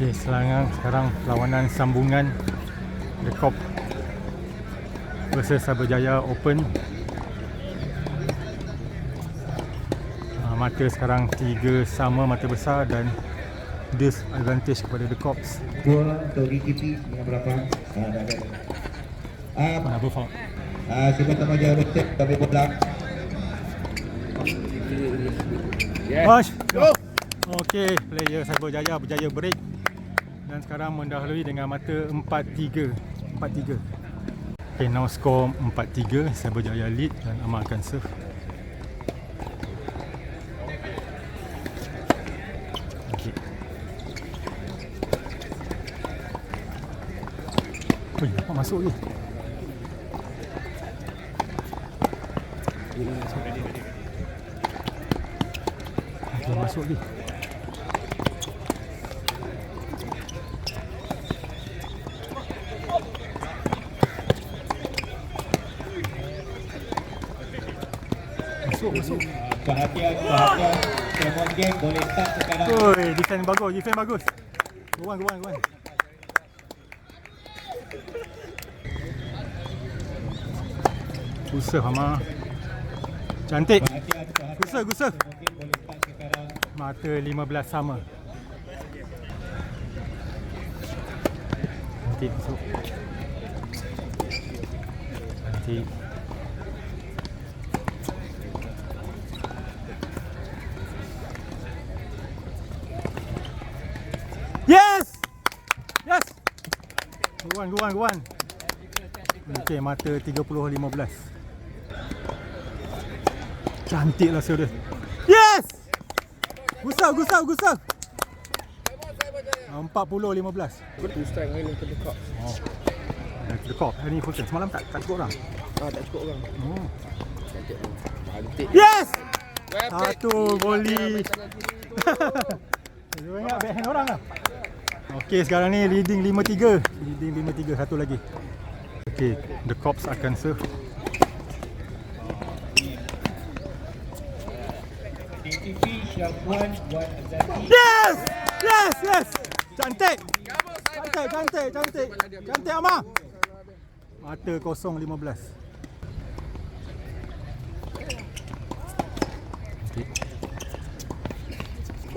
Okey, sekarang perlawanan sambungan The Corp versus Cyberjaya Open. Mata sekarang 3 sama mata besar dan disadvantage kepada The Corps. Dua untuk DTP dengan berapa? Mana berfaul? Siapa sama jauh rotate tapi bola. Push. Okey, player Cyberjaya berjaya break dan sekarang mendahului dengan mata 4-3. Okay, now score 4-3. Cyberjaya lead dan Amar akan serve. Okay. Ui, apa masuk ni? Okay, masuk ni. Masuk. Perhatian. Semua game boleh start sekarang. Oi, defend bagus. Go on. Gusah Hama. Cantik. Gusah. Mata 15 sama. Cantik masuk. Cantik. Yes. Go on. Okey, mata 30-15. Cantiklah serve dia. Yes! Gusah. 40-15. Two strike main untuk The Corp. Oh. The Corp hari ni full time. Semalam tak cukup orang. Tak cukup orang. Oh. Cantik. Yes! Well played. Satu volley. Dia ingat backhand orang lah. Okey, sekarang ni leading 5-3. Satu lagi. Okey, The Corps akan serve. DTP Syafwan buat Azati. Yes! Cantik Amar. Mata 0-15.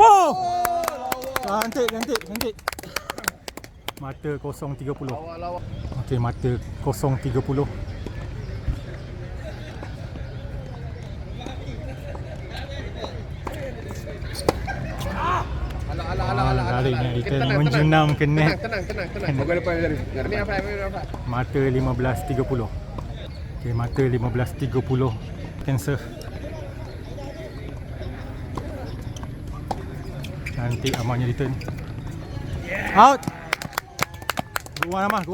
Oh! Cantik. Mata 0-30. Okey, mata 0-30. Alah. Kita menjenam ke net. Tenang. Bawa depan tadi. Ni apa? Mata 15-30. Okey, mata 15-30. Can serve. Cantik Amarnya return. Out. Go on Amar.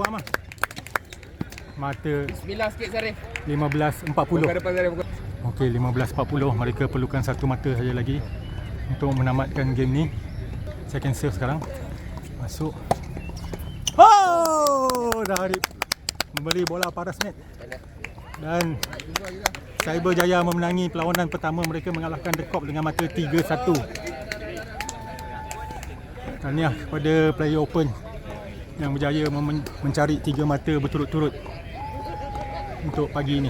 Mata Bismillah sikit Zarif. 15-40. Bawa depan Zarif. Okey, 15-40. Mereka perlukan satu mata saja lagi untuk menamatkan game ni. Second serve sekarang. Masuk. Oh! Dari memberi bola paras net. Dan Cyberjaya memenangi perlawanan pertama mereka mengalahkan The Corp dengan mata 3-1. Tahniah kepada player Open yang berjaya mencari 3 mata berturut-turut untuk pagi ini.